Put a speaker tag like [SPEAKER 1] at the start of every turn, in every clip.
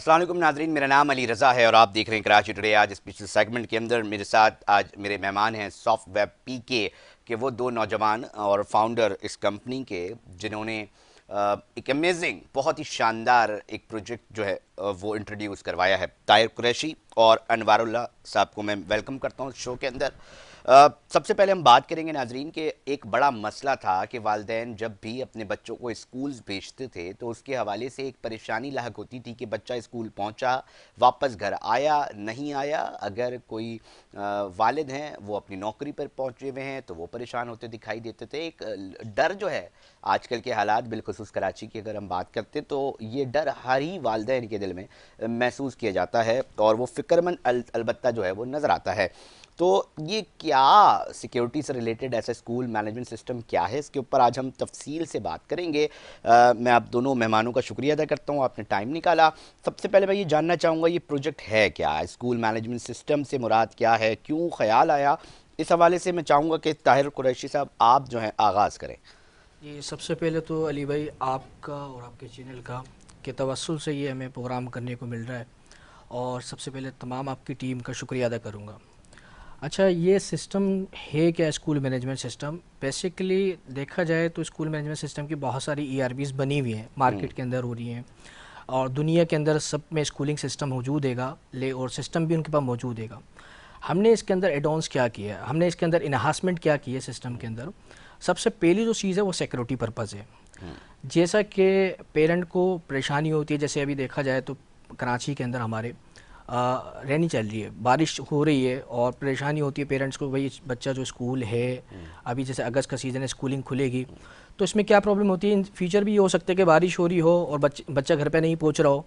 [SPEAKER 1] अस्सलाम वालेकुम नाज़रीन, मेरा नाम अली रज़ा है और आप देख रहे हैं कराची टुडे। आज स्पेशल सेगमेंट के अंदर मेरे साथ आज मेरे मेहमान हैं सॉफ्ट वेब पीके के वो दो नौजवान और फाउंडर इस कंपनी के, जिन्होंने एक अमेजिंग, बहुत ही शानदार एक प्रोजेक्ट जो है वो इंट्रोड्यूस करवाया है। ताहिर कुरैशी और अनवारुल्लाह साहब को मैं वेलकम करता हूँ शो के अंदर। सबसे पहले हम बात करेंगे नाजरीन के एक बड़ा मसला था कि वालिदैन जब भी अपने बच्चों को स्कूल्स भेजते थे तो उसके हवाले से एक परेशानी लाहक होती थी कि बच्चा स्कूल पहुंचा, वापस घर आया नहीं आया। अगर कोई वालिद हैं वो अपनी नौकरी पर पहुंचे हुए हैं तो वो परेशान होते दिखाई देते थे। एक डर जो है आजकल के हालात, बिलखुसूस कराची की अगर हम बात करते तो ये डर हर ही वालिदैन के दिल में महसूस किया जाता है और वो फ़िक्रमंद अलबत्ता जो है वो नज़र आता है। तो ये क्या सिक्योरिटी से रिलेटेड ऐसा स्कूल मैनेजमेंट सिस्टम क्या है, इसके ऊपर आज हम तफसील से बात करेंगे। मैं आप दोनों मेहमानों का शुक्रिया अदा करता हूँ, आपने टाइम निकाला। सबसे पहले मैं ये जानना चाहूँगा ये प्रोजेक्ट है क्या, स्कूल मैनेजमेंट सिस्टम से मुराद क्या है, क्यों ख्याल आया। इस हवाले से मैं चाहूँगा कि ताहिर कुरैशी साहब आप जो हैं आगाज़ करें।
[SPEAKER 2] ये सबसे पहले तो अली भाई आपका और आपके चैनल का के तवस्सुल से ये हमें प्रोग्राम करने को मिल रहा है और सबसे पहले तमाम आपकी टीम का शुक्रिया अदा करूँगा। अच्छा, ये सिस्टम है क्या स्कूल मैनेजमेंट सिस्टम? बेसिकली देखा जाए तो स्कूल मैनेजमेंट सिस्टम की बहुत सारी ERPs बनी हुई हैं, मार्केट के अंदर हो रही हैं और दुनिया के अंदर सब में स्कूलिंग सिस्टम मौजूद हैगा ले और सिस्टम भी उनके पास मौजूद हैगा। हमने इसके अंदर एडॉन्स क्या किया है, हमने इसके अंदर इन्हांसमेंट क्या की है सिस्टम के अंदर। सबसे पहली जो चीज़ है वो सिक्योरिटी पर्पज़ है। जैसा कि पेरेंट को परेशानी होती है, जैसे अभी देखा जाए तो कराची के अंदर हमारे रैनी चल रही है, बारिश हो रही है और परेशानी होती है पेरेंट्स को, भाई बच्चा जो स्कूल है अभी जैसे अगस्त का सीज़न है, स्कूलिंग खुलेगी तो इसमें क्या प्रॉब्लम होती है। इन फ्यूचर भी ये हो सकता है कि बारिश हो रही हो और बच्चा घर पे नहीं पहुंच रहा हो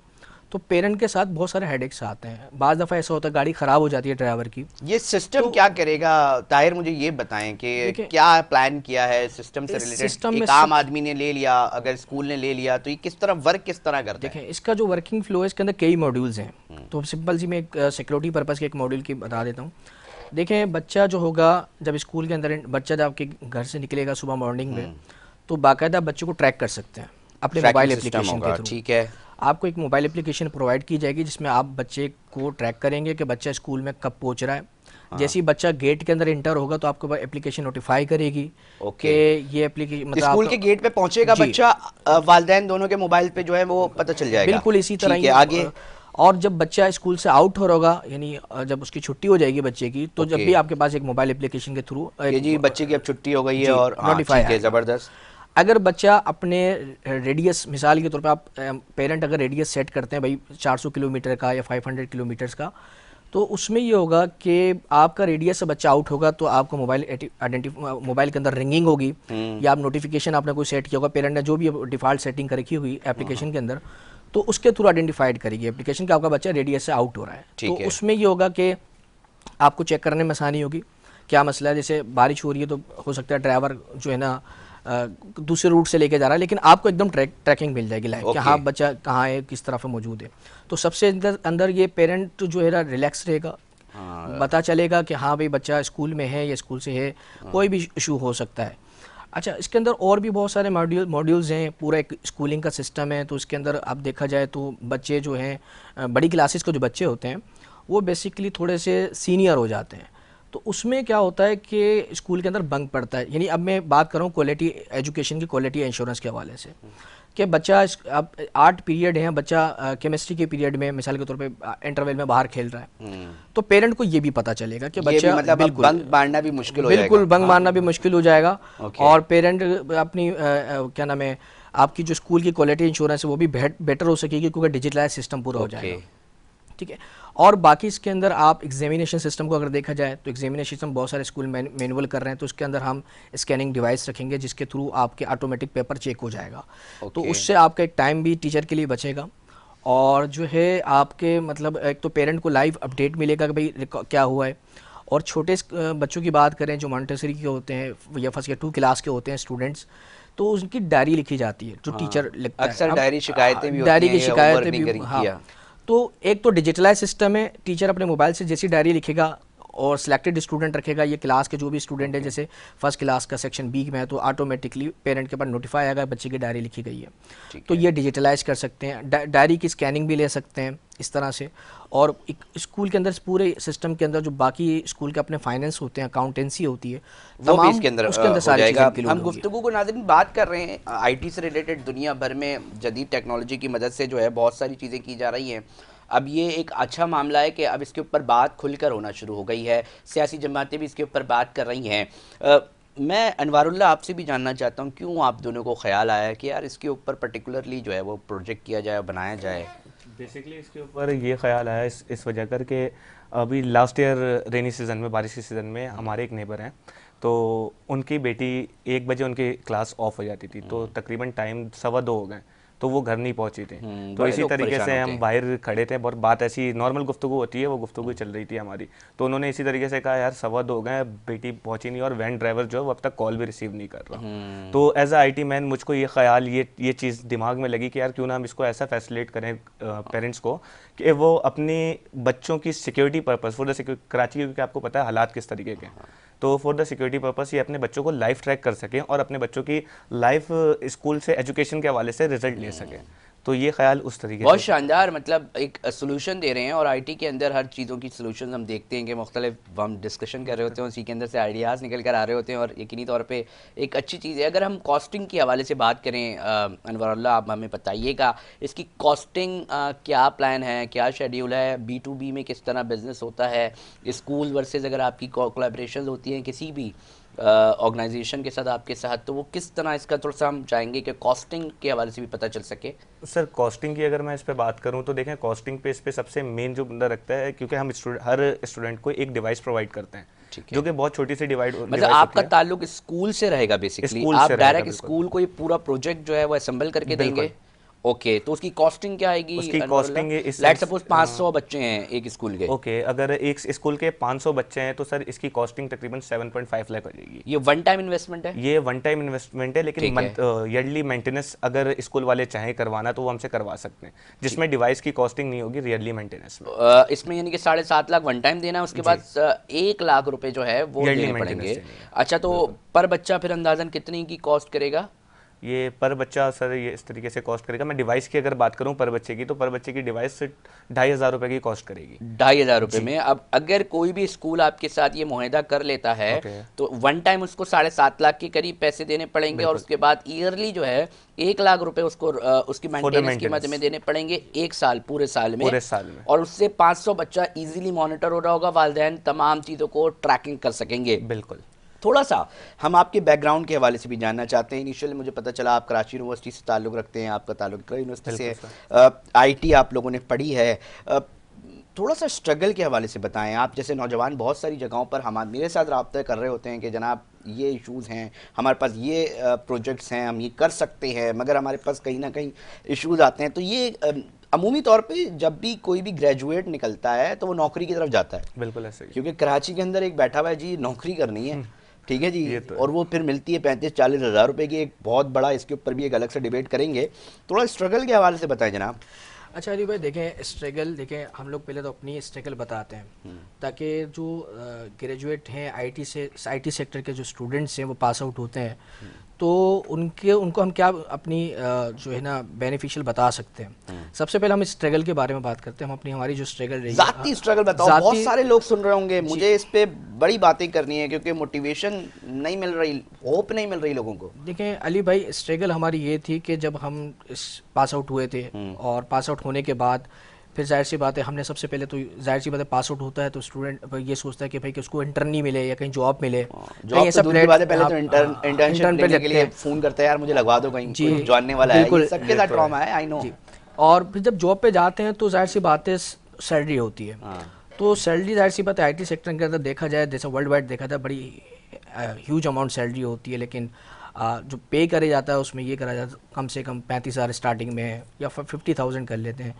[SPEAKER 2] तो पेरेंट के साथ बहुत सारे हेडेक्स आते हैं। बाज़ दफ़ा ऐसा होता है गाड़ी ख़राब हो जाती है ड्राइवर की।
[SPEAKER 1] ये सिस्टम
[SPEAKER 2] तो
[SPEAKER 1] क्या करेगा ताहिर, मुझे ये बताएं कि
[SPEAKER 2] देखिए,
[SPEAKER 1] क्या प्लान किया है सिस्टम से
[SPEAKER 2] इस
[SPEAKER 1] रिलेटेड।
[SPEAKER 2] सिस्टम में
[SPEAKER 1] एक आम आदमी ने ले लिया, अगर स्कूल ने ले लिया तो ये किस तरह वर्क किस तरह करता है?
[SPEAKER 2] देखें इसका जो वर्किंग फ्लो है इसके अंदर कई मॉड्यूल्स हैं। तो सिंपल सी मैं एक सिक्योरिटी पर्पज़ के एक मॉड्यूल की बता देता हूँ। देखें बच्चा जो होगा जब स्कूल के अंदर, बच्चा जब आपके घर से निकलेगा सुबह मॉर्निंग में तो बाकायदा बच्चे को ट्रैक कर सकते हैं अपने मोबाइल एप्लीकेशन के थ्रू।
[SPEAKER 1] ठीक है,
[SPEAKER 2] आपको एक मोबाइल एप्लीकेशन प्रोवाइड की जाएगी जिसमें आप बच्चे को ट्रैक करेंगे कि बच्चा स्कूल में कब पहुंच रहा है। जैसे ही बच्चा गेट के अंदर इंटर होगा तो आपको एप्लीकेशन नोटिफाई करेगी कि ये एप्लीकेशन मतलब
[SPEAKER 1] स्कूल के गेट पे पहुंचेगा
[SPEAKER 2] जी,
[SPEAKER 1] बच्चा, वालिदैन दोनों के मोबाइल पे जो है वो पता चल जाएगा।
[SPEAKER 2] बिल्कुल इसी तरह
[SPEAKER 1] ठीक है,
[SPEAKER 2] ही
[SPEAKER 1] आगे।
[SPEAKER 2] और जब बच्चा स्कूल से आउट हो होगा, यानी जब उसकी छुट्टी हो जाएगी बच्चे की, तो जब भी आपके पास एक मोबाइल एप्लीकेशन के थ्रू
[SPEAKER 1] कि जी बच्चे की अब छुट्टी हो गई है
[SPEAKER 2] जी
[SPEAKER 1] और हाँ
[SPEAKER 2] नोटिफाई
[SPEAKER 1] ठीक है,
[SPEAKER 2] आएगा।
[SPEAKER 1] ज़बरदस्त।
[SPEAKER 2] अगर बच्चा अपने रेडियस, मिसाल के तौर पे आप पेरेंट अगर रेडियस सेट करते हैं भाई 400 किलोमीटर का या 500 किलोमीटर्स का, तो उसमें ये होगा कि आपका रेडियस से बच्चा आउट होगा तो आपको मोबाइल के अंदर रिंगिंग होगी या आप नोटिफिकेशन आपने कोई सेट किया होगा, पेरेंट ने जो भी डिफ़ॉल्ट सेटिंग कर रखी हुई एप्लीकेशन के अंदर, तो उसके थ्रू आइडेंटिफाइड करेगी एप्लीकेशन कि आपका बच्चा रेडियस से आउट हो रहा है। तो उसमें ये होगा कि आपको चेक करने में आसानी होगी क्या मसला है। जैसे बारिश हो रही है तो हो सकता है ड्राइवर जो है ना दूसरे रूट से लेके जा रहा है, लेकिन आपको एकदम ट्रैकिंग मिल जाएगी लाइव कि हाँ बच्चा कहाँ है, किस तरफ मौजूद है। तो सबसे अंदर ये पेरेंट जो है ना रिलैक्स रहेगा, पता चलेगा कि हाँ भाई बच्चा स्कूल में है या स्कूल से है, कोई भी इशू हो सकता है। अच्छा, इसके अंदर और भी बहुत सारे मॉड्यूल्स हैं, पूरा एक स्कूलिंग का सिस्टम है। तो इसके अंदर आप देखा जाए तो बच्चे जो हैं बड़ी क्लासेस के जो बच्चे होते हैं वो बेसिकली थोड़े से सीनियर हो जाते हैं। तो उसमें क्या होता है कि स्कूल के अंदर बंक पड़ता है। यानी अब मैं बात कर रहा हूँ क्वालिटी एजुकेशन की, क्वालिटी इंश्योरेंस के हवाले से, कि बच्चा अब 8 पीरियड हैं, बच्चा केमिस्ट्री के पीरियड में मिसाल के तौर पे इंटरवल में बाहर खेल रहा है, तो पेरेंट को ये भी पता चलेगा कि बच्चा
[SPEAKER 1] मतलब
[SPEAKER 2] बिल्कुल
[SPEAKER 1] बंक मारना भी मुश्किल हो जाएगा।
[SPEAKER 2] बिल्कुल बंक मारना भी मुश्किल हो जाएगा और पेरेंट अपनी क्या नाम है, आपकी जो स्कूल की क्वालिटी इंश्योरेंस है वो भी बेटर हो सकेगी क्योंकि डिजिटलाइज सिस्टम पूरा हो जाएगा। ठीक है। और बाकी इसके अंदर आप एग्जामिनेशन सिस्टम को अगर देखा जाए तो एग्जामिनेशन सिस्टम बहुत सारे स्कूल मैनुअल कर रहे हैं, तो उसके अंदर हम स्कैनिंग डिवाइस रखेंगे जिसके थ्रू आपके ऑटोमेटिक पेपर चेक हो जाएगा। तो उससे आपका एक टाइम भी टीचर के लिए बचेगा और जो है आपके मतलब एक तो पेरेंट को लाइव अपडेट मिलेगा कि भाई क्या हुआ है। और छोटे बच्चों की बात करें जो मॉन्टेसरी के होते हैं या फर्स्ट या 2 क्लास के होते हैं स्टूडेंट्स, तो उनकी डायरी लिखी जाती है जो टीचर लिखता है।
[SPEAKER 1] अक्सर डायरी शिकायतें भी
[SPEAKER 2] डायरी
[SPEAKER 1] होती
[SPEAKER 2] की
[SPEAKER 1] हैं,
[SPEAKER 2] शिकायतें भी, हाँ। तो एक तो डिजिटलाइज सिस्टम है, टीचर अपने मोबाइल से जैसी डायरी लिखेगा और सिलेक्टेड स्टूडेंट रखेगा। ये क्लास के जो भी स्टूडेंट है, जैसे फर्स्ट क्लास का सेक्शन बी में है, तो ऑटोमेटिकली पेरेंट के पास नोटिफाई आएगा बच्चे की डायरी लिखी गई है। तो ये डिजिटलाइज कर सकते हैं, डायरी की स्कैनिंग भी ले सकते हैं इस तरह से। और एक स्कूल के अंदर, पूरे सिस्टम के अंदर जो बाकी स्कूल के अपने फाइनेंस होते हैं, अकाउंटेंसी होती है,
[SPEAKER 1] वो भी इसके अंदर
[SPEAKER 2] उसके अंदर
[SPEAKER 1] हो
[SPEAKER 2] सारी
[SPEAKER 1] जाएगा।
[SPEAKER 2] चीज़ें
[SPEAKER 1] हम गुफ्तगू को नाज़रीन बात कर रहे हैं आईटी से रिलेटेड। दुनिया भर में जदीद टेक्नोलॉजी की मदद से जो है बहुत सारी चीज़ें की जा रही हैं। अब ये एक अच्छा मामला है कि अब इसके ऊपर बात खुलकर होना शुरू हो गई है, सियासी जमातें भी इसके ऊपर बात कर रही हैं। मैं अनवारुल्लाह आपसे भी जानना चाहता हूँ, क्यों आप दोनों को ख्याल आया कि यार इसके ऊपर पर्टिकुलरली जो है वो प्रोजेक्ट किया जाए, बनाया जाए?
[SPEAKER 3] बेसिकली इसके ऊपर ये ख्याल आया इस वजह कर के अभी लास्ट ईयर रेनी सीज़न में, बारिश के सीज़न में हमारे एक नेबर हैं, तो उनकी बेटी 1 बजे उनकी क्लास ऑफ हो जाती थी, तो तकरीबन टाइम 2:15 हो गए, तो वो घर नहीं पहुंची थी। तो
[SPEAKER 1] बड़े
[SPEAKER 3] इसी
[SPEAKER 1] लोग
[SPEAKER 3] तरीके
[SPEAKER 1] परेशान
[SPEAKER 3] से
[SPEAKER 1] होते
[SPEAKER 3] हम
[SPEAKER 1] हैं।
[SPEAKER 3] बाहर खड़े थे और बात ऐसी नॉर्मल गुफ्तगू होती है, वो गुफ्तगू चल रही थी हमारी, तो उन्होंने इसी तरीके से कहा यार 2:15 हो गए, बेटी पहुंची नहीं और वैन ड्राइवर जो है वो अब तक कॉल भी रिसीव नहीं कर रहा। तो एज अ IT मैन मुझको ये ख्याल, ये चीज़ दिमाग में लगी कि यार क्यों ना हम इसको ऐसा फैसिलिटेट करें पेरेंट्स को कि वो अपने बच्चों की security purpose for the Karachi, क्योंकि आपको पता है हालात किस तरीके के हैं, तो फॉर द सिक्योरिटी पर्पस ये अपने बच्चों को लाइफ ट्रैक कर सकें और अपने बच्चों की लाइफ स्कूल से, एजुकेशन के हवाले से रिजल्ट ले सकें। तो ये ख्याल उस तरीके
[SPEAKER 1] बहुत
[SPEAKER 3] से।
[SPEAKER 1] शानदार, मतलब एक सोल्यूशन दे रहे हैं। और आईटी के अंदर हर चीज़ों की सोल्यूशन हम देखते हैं कि मुख्तलिफ, हम डिस्कशन कर रहे होते हैं, उसी के अंदर से आइडियाज़ निकल कर आ रहे होते हैं और यकीनी तौर पे एक अच्छी चीज़ है। अगर हम कॉस्टिंग के हवाले से बात करें, अनवरुल्लाह आप हमें बताइएगा इसकी कॉस्टिंग क्या प्लान है, क्या शेड्यूल है, B2B में किस तरह बिजनेस होता है, स्कूल वर्सेस अगर आपकी कोलैबोरेशन होती हैं किसी भी ऑर्गेनाइजेशन के साथ आपके साथ, तो वो किस तरह, इसका थोड़ा सा हम चाहेंगे कि कॉस्टिंग के हवाले से भी पता चल सके।
[SPEAKER 3] सर कॉस्टिंग की अगर मैं इस पे बात करूं तो देखें, कॉस्टिंग पे इस पे सबसे मेन जो बंदा रखता है, क्योंकि हम हर स्टूडेंट को एक डिवाइस प्रोवाइड करते हैं, जो कि बहुत छोटी सी
[SPEAKER 1] मतलब आपका ताल्लुक स्कूल से रहेगा बेसिकली,
[SPEAKER 3] स्कूल
[SPEAKER 1] आप
[SPEAKER 3] से रहेगा,
[SPEAKER 1] डायरेक्ट
[SPEAKER 3] बिल्कुल।
[SPEAKER 1] स्कूल को ये पूरा प्रोजेक्ट जो है वो असेंबल करके देंगे? ओके, तो उसकी कॉस्टिंग क्या आएगी?
[SPEAKER 3] उसकी कॉस्टिंग
[SPEAKER 1] लेट्स सपोज 500 बच्चे हैं एक स्कूल के।
[SPEAKER 3] ओके, अगर एक स्कूल के 500 बच्चे हैं तो सर इसकी कॉस्टिंग तकरीबन 7.5 लाख हो जाएगी।
[SPEAKER 1] ये वन टाइम इन्वेस्टमेंट है?
[SPEAKER 3] ये वन टाइम इन्वेस्टमेंट है, लेकिन
[SPEAKER 1] ठीक है।
[SPEAKER 3] ईयरली मेंटेनेंस अगर स्कूल वाले चाहें करवाना तो वो हमसे करवा सकते हैं, जिसमें डिवाइस की कॉस्टिंग नहीं होगी ईयरली मेंटेनेंस में।
[SPEAKER 1] इसमें यानी कि 7.5 लाख वन टाइम देना है, उसके बाद 1 लाख रुपए जो है वो
[SPEAKER 3] Yearly
[SPEAKER 1] देने
[SPEAKER 3] maintenance
[SPEAKER 1] पड़ेंगे।
[SPEAKER 3] देनी है।
[SPEAKER 1] अच्छा, तो पर बच्चा फिर अंदाजन कितनी की कॉस्ट करेगा?
[SPEAKER 3] ये पर बच्चा सर ये इस तरीके से कॉस्ट करेगा, मैं डिवाइस की अगर बात करूं पर बच्चे की, तो पर बच्चे की डिवाइस 2,500 रुपए की कॉस्ट करेगी।
[SPEAKER 1] 2,500 रुपए में। अब अगर कोई भी स्कूल आपके साथ ये मुआहदा कर लेता है तो वन टाइम उसको 7.5 लाख के करीब पैसे देने पड़ेंगे और उसके बाद ईयरली जो है 1 लाख रुपए उसको उसकी मेंटेनेंस की मद में देने पड़ेंगे 1 साल, पूरे साल में। और उससे 500 बच्चा इजीली मॉनिटर हो रहा होगा, वालिदैन तमाम चीज़ों को ट्रैकिंग कर सकेंगे।
[SPEAKER 3] बिल्कुल।
[SPEAKER 1] थोड़ा सा हम आपके बैकग्राउंड के हवाले से भी जानना चाहते हैं। इनिशियली मुझे पता चला आप कराची यूनिवर्सिटी से ताल्लुक़ रखते हैं, आपका ताल्लुक़ इकरा यूनिवर्सिटी से है, IT आप लोगों ने पढ़ी है। थोड़ा सा स्ट्रगल के हवाले से बताएं। आप जैसे नौजवान बहुत सारी जगहों पर मेरे साथ रब्ता कर रहे होते हैं कि जनाब ये इश्यूज़ हैं, हमारे पास ये प्रोजेक्ट्स हैं, हम ये कर सकते हैं, मगर हमारे पास कहीं ना कहीं इश्यूज़ आते हैं। तो ये अमूमी तौर पे जब भी कोई भी ग्रेजुएट निकलता है तो वो नौकरी की तरफ जाता है।
[SPEAKER 3] बिल्कुल ऐसे ही,
[SPEAKER 1] क्योंकि कराची के अंदर एक बैठा हुआ है जी, नौकरी करनी है, ठीक है जी,
[SPEAKER 3] तो
[SPEAKER 1] और वो फिर मिलती है 35-40 हज़ार रुपए की, एक बहुत बड़ा, इसके ऊपर भी एक अलग से डिबेट करेंगे। थोड़ा स्ट्रगल के हवाले से बताएं जनाब।
[SPEAKER 2] अच्छा अली भाई, देखें स्ट्रगल, देखें हम लोग पहले तो अपनी स्ट्रगल बताते हैं ताकि जो ग्रेजुएट हैं IT सेक्टर के जो स्टूडेंट्स हैं वो पास आउट होते हैं तो उनको हम क्या अपनी जो है ना बेनिफिशियल बता सकते हैं। सबसे पहले हम इस स्ट्रगल के बारे में बात करते हैं। हम अपनी हमारी जो स्ट्रगल रही है,
[SPEAKER 1] ज़ाती स्ट्रगल बताओ। बहुत सारे लोग सुन रहे होंगे, मुझे इस पे बड़ी बातें करनी है क्योंकि मोटिवेशन नहीं मिल रही, होप नहीं मिल रही लोगों को।
[SPEAKER 2] देखें अली भाई, स्ट्रगल हमारी ये थी कि जब हम इस पास आउट हुए थे और पास आउट होने के बाद फिर जाहिर सी बात है, हमने सबसे पहले तो जाहिर सी बात है पास आउट होता है तो स्टूडेंट ये सोचता है कि भाई कि उसको इंटर्न नहीं मिले या कहीं जॉब मिले।
[SPEAKER 1] जॉब तो दूर की बात है, पहले तो इंटर्नशिप लेने के लिए फ़ोन करते हैं, यार मुझे लगवा दो कहीं, कोई जानने वाला है। ये सबके साथ ट्रॉमा है, आई नो।
[SPEAKER 2] और फिर जब जॉब पे जाते हैं तो जाहिर सी बात है सैलरी होती है। तो सैलरी जाहिर सी बात है IT सेक्टर के अंदर देखा जाए, जैसे वर्ल्ड वाइड देखा जाए, बड़ी ह्यूज अमाउंट सैलरी होती है, लेकिन जो पे करे जाता है उसमें ये करा जाता है कम से कम 35,000 स्टार्टिंग में या 50,000 कर लेते हैं।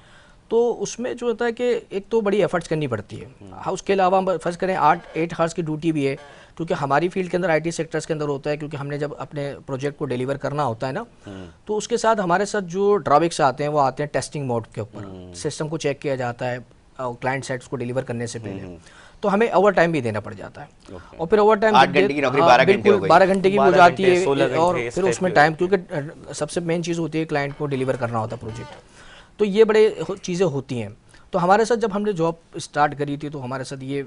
[SPEAKER 2] तो उसमें जो होता है कि एक तो बड़ी एफर्ट्स करनी पड़ती है। हाँ, उसके अलावा हम फर्स्ट करें 8 आवर्स की ड्यूटी भी है, क्योंकि हमारी फील्ड के अंदर IT सेक्टर्स के अंदर होता है, क्योंकि हमने जब अपने प्रोजेक्ट को डिलीवर करना होता है ना, तो उसके साथ हमारे साथ जो ड्रॉबैक्स आते हैं वो आते हैं टेस्टिंग मोड के ऊपर। सिस्टम को चेक किया जाता है, क्लाइंट साइट्स को डिलीवर करने से पहले, तो हमें ओवर टाइम भी देना पड़ जाता है। और फिर ओवर टाइम
[SPEAKER 1] 8 घंटे की नौकरी 12 घंटे हो गई।
[SPEAKER 2] 12 घंटे की भी हो
[SPEAKER 3] 12
[SPEAKER 2] जाती
[SPEAKER 3] घंटे, 16
[SPEAKER 2] है, और
[SPEAKER 3] घंटे इस
[SPEAKER 2] फिर
[SPEAKER 3] टाइप
[SPEAKER 2] उसमें
[SPEAKER 3] की
[SPEAKER 2] टाइम, क्योंकि सबसे मेन चीज़ होती है क्लाइंट को डिलीवर करना होता है प्रोजेक्ट, तो ये बड़े चीज़ें होती हैं। तो हमारे साथ जब हमने जॉब स्टार्ट करी थी तो हमारे साथ ये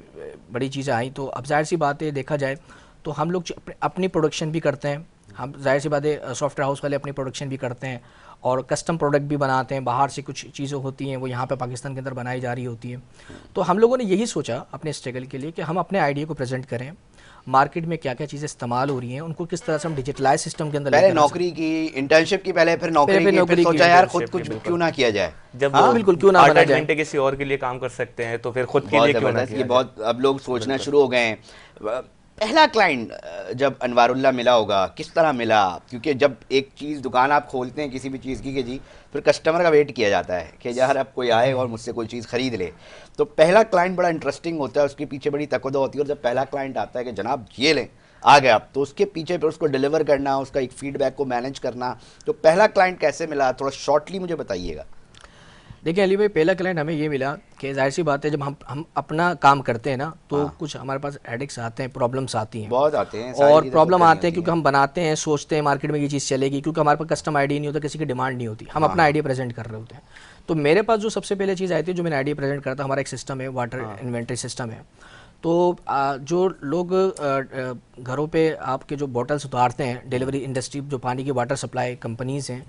[SPEAKER 2] बड़ी चीज़ें आई, तो अब जाहिर सी बात है देखा जाए तो हम लोग अपनी प्रोडक्शन भी करते हैं, हम जाहिर सी बात है सॉफ्टवेयर हाउस वाले अपनी प्रोडक्शन भी करते हैं और कस्टम प्रोडक्ट भी बनाते हैं, बाहर से कुछ चीज़ें होती हैं वो यहाँ पे पाकिस्तान के अंदर बनाई जा रही होती हैं। तो हम लोगों ने यही सोचा अपने स्ट्रगल के लिए कि हम अपने आइडिया को प्रेजेंट करें, मार्केट में क्या क्या चीज़ें इस्तेमाल हो रही हैं उनको किस तरह से हम डिजिटलाइज सिस्टम के अंदर
[SPEAKER 1] पहले
[SPEAKER 2] लेकर आ
[SPEAKER 1] नौकरी की, इंटर्नशिप की, पहले फिर नौकरी
[SPEAKER 2] फिर
[SPEAKER 1] की,
[SPEAKER 2] नौकरी
[SPEAKER 1] फिर
[SPEAKER 2] की,
[SPEAKER 1] सोचा यार खुद
[SPEAKER 3] internship
[SPEAKER 1] कुछ
[SPEAKER 3] की,
[SPEAKER 1] क्यों ना किया जाए।
[SPEAKER 3] जब
[SPEAKER 2] हाँ, बिल्कुल, क्यों ना बना
[SPEAKER 3] 8
[SPEAKER 2] जाए।
[SPEAKER 3] घंटे किसी और के लिए काम कर सकते हैं तो फिर खुद के
[SPEAKER 1] बहुत
[SPEAKER 3] लिए क्यों ना
[SPEAKER 1] जबरदस्त,
[SPEAKER 3] किया
[SPEAKER 1] ये
[SPEAKER 3] जाए।
[SPEAKER 1] बहुत अब लोग सोचना शुरू हो गए हैं। पहला क्लाइंट जब अनवारुल्लाह मिला होगा, किस तरह मिला? क्योंकि जब एक चीज़ दुकान आप खोलते हैं किसी भी चीज़ की, कि जी फिर कस्टमर का वेट किया जाता है कि यार अब कोई आए और मुझसे कोई चीज़ खरीद ले। तो पहला क्लाइंट बड़ा इंटरेस्टिंग होता है, उसके पीछे बड़ी तकद्दो होती है, और जब पहला क्लाइंट आता है कि जनाब ये लें, आ गया, तो उसके पीछे फिर उसको डिलीवर करना, उसका एक फीडबैक को मैनेज करना। तो पहला क्लाइंट कैसे मिला, थोड़ा शॉर्टली मुझे बताइएगा।
[SPEAKER 2] देखिए अली भाई, पहला क्लाइंट हमें ये मिला कि जाहिर सी बात है जब हम अपना काम करते हैं ना तो कुछ हमारे पास हेडेक्स आते हैं, प्रॉब्लम्स आती हैं,
[SPEAKER 1] बहुत आते हैं, सारी
[SPEAKER 2] और
[SPEAKER 1] चीज़ें
[SPEAKER 2] प्रॉब्लम
[SPEAKER 1] खुद करनी
[SPEAKER 2] आते हैं
[SPEAKER 1] होती
[SPEAKER 2] क्योंकि हम बनाते हैं, सोचते हैं मार्केट में ये चीज़ चलेगी, क्योंकि हमारे पास कस्टम आइडिया नहीं होता, किसी की डिमांड नहीं होती, हम अपना आइडिया प्रेजेंट कर रहे होते हैं। तो मेरे पास जो सबसे पहले चीज़ आई थी, जो मैंने आइडिया प्रेजेंट करा था, हमारा एक सिस्टम है, वाटर इन्वेंट्री सिस्टम है। तो जो लोग घरों पे आपके जो बॉटल्स उतारते हैं, डिलीवरी इंडस्ट्री जो पानी की वाटर सप्लाई कंपनीज़ हैं,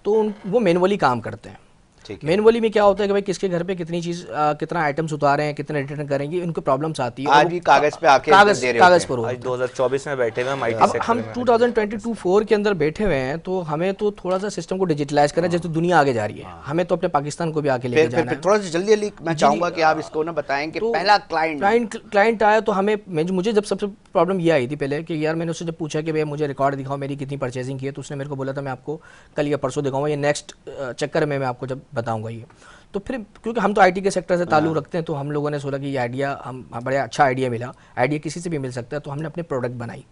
[SPEAKER 2] तो वो मैनुअली काम करते हैं।
[SPEAKER 1] ठीक है।
[SPEAKER 2] मैनुअली में क्या होता है कि भाई किसके घर पे कितनी चीज़ कितना आइटम्स उतारे हैं, कितने रिटर्न करेंगे, उनको प्रॉब्लम्स आती है।
[SPEAKER 1] आज
[SPEAKER 2] और
[SPEAKER 1] भी कागज़ पे आके
[SPEAKER 2] कागज़
[SPEAKER 1] दे रहे
[SPEAKER 2] कागज़
[SPEAKER 1] होते
[SPEAKER 2] पर
[SPEAKER 1] हैं।
[SPEAKER 2] होता
[SPEAKER 3] आज
[SPEAKER 2] है।
[SPEAKER 3] 2024 में बैठे हुए हम IT
[SPEAKER 2] अब
[SPEAKER 3] सेक्टर
[SPEAKER 2] हम
[SPEAKER 3] में।
[SPEAKER 2] 2022-4 के अंदर बैठे हुए हैं, तो हमें तो थोड़ा सा सिस्टम को डिजिटलाइज करना है, जैसे दुनिया आगे जा रही है, हमें तो अपने पाकिस्तान को भी आगे लेके जाना
[SPEAKER 1] फिर
[SPEAKER 2] है।
[SPEAKER 1] थोड़ा सा जल्दी जल्दी मैं चाहूँगा कि आप इसको ना बताएं कि
[SPEAKER 2] तो
[SPEAKER 1] पहला क्लाइंट
[SPEAKER 2] क्लाइंट आया तो मुझे जब सबसे प्रॉब्लम ये आई थी पहले कि यार, मैंने उससे जब पूछा कि भैया मुझे रिकॉर्ड दिखाओ मेरी कितनी परचेजिंग की है, तो उसने मेरे को बोला था मैं आपको कल या परसों दिखाऊंगा, ये नेक्स्ट चक्कर में मैं आपको जब बताऊंगा ये। तो फिर क्योंकि हम तो आईटी के सेक्टर से ताल्लुक़ रखते हैं, तो हम लोगों ने सोचा कि ये आइडिया हम बड़ा अच्छा आइडिया मिला, आइडिया किसी से भी मिल सकता है, तो हमने अपने प्रोडक्ट बनाई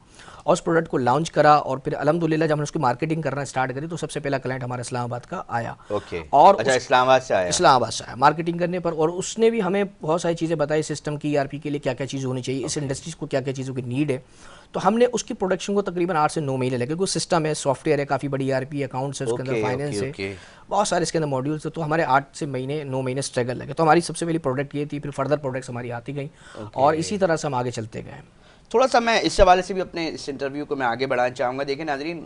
[SPEAKER 2] और उस प्रोडक्ट को लॉन्च करा, और फिर अल्हम्दुलिल्लाह जब हमने उसकी मार्केटिंग करना स्टार्ट करी तो सबसे पहला क्लाइंट हमारा इस्लामाबाद का आया।
[SPEAKER 1] ओके।
[SPEAKER 2] और
[SPEAKER 1] अच्छा, इस्लामाबाद से आया।
[SPEAKER 2] इस्लामाबाद से आया मार्केटिंग करने पर, और उसने भी हमें बहुत सारी चीज़ें बताई, सिस्टम की, ERP के लिए क्या क्या चीज़ होनी चाहिए, इस इंडस्ट्रीज को क्या क्या चीज़ों की नीड है। तो हमने उसकी प्रोडक्शन को तकरीबन 8 से 9 महीने लगे, क्योंकि सिस्टम है, सॉफ्टवेयर है, काफ़ी बड़ी ERP अकाउंट्स है, उसके अंदर
[SPEAKER 1] ओके,
[SPEAKER 2] फाइनेंस
[SPEAKER 1] ओके,
[SPEAKER 2] है,
[SPEAKER 1] ओके।
[SPEAKER 2] बहुत सारे इसके अंदर मॉड्यूल्स है। तो हमारे 8 से 9 महीने स्ट्रगल लगे। तो हमारी सबसे पहली प्रोडक्ट ये थी, फिर फर्दर प्रोडक्ट्स हमारी आती गई, और इसी तरह से हम आगे चलते गए।
[SPEAKER 1] थोड़ा सा मैं इस हवाले से भी अपने इस इंटरव्यू को मैं आगे बढ़ाना चाहूँगा। देखिए नाजरीन,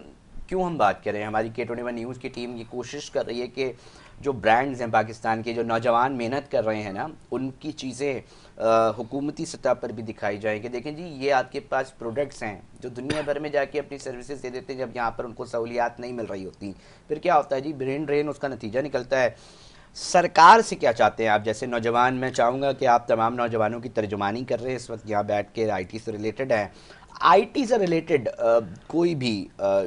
[SPEAKER 1] क्यों हम बात कर रहे हैं, हमारी K21 न्यूज़ की टीम ये कोशिश कर रही है कि जो ब्रांड्स हैं पाकिस्तान के, जो नौजवान मेहनत कर रहे हैं ना, उनकी चीज़ें हुकूमती सतह पर भी दिखाई जाएँ कि देखें जी ये आपके पास प्रोडक्ट्स हैं जो दुनिया भर में जाके अपनी सर्विसेज दे देते हैं, जब यहाँ पर उनको सहूलियात नहीं मिल रही होती, फिर क्या होता है जी, ब्रेन ड्रेन उसका नतीजा निकलता है। सरकार से क्या चाहते हैं आप जैसे नौजवान? मैं चाहूँगा कि आप तमाम नौजवानों की तर्जुमानी कर रहे हैं इस वक्त यहाँ बैठ के, आईटी से रिलेटेड हैं। आईटी से रिलेटेड कोई भी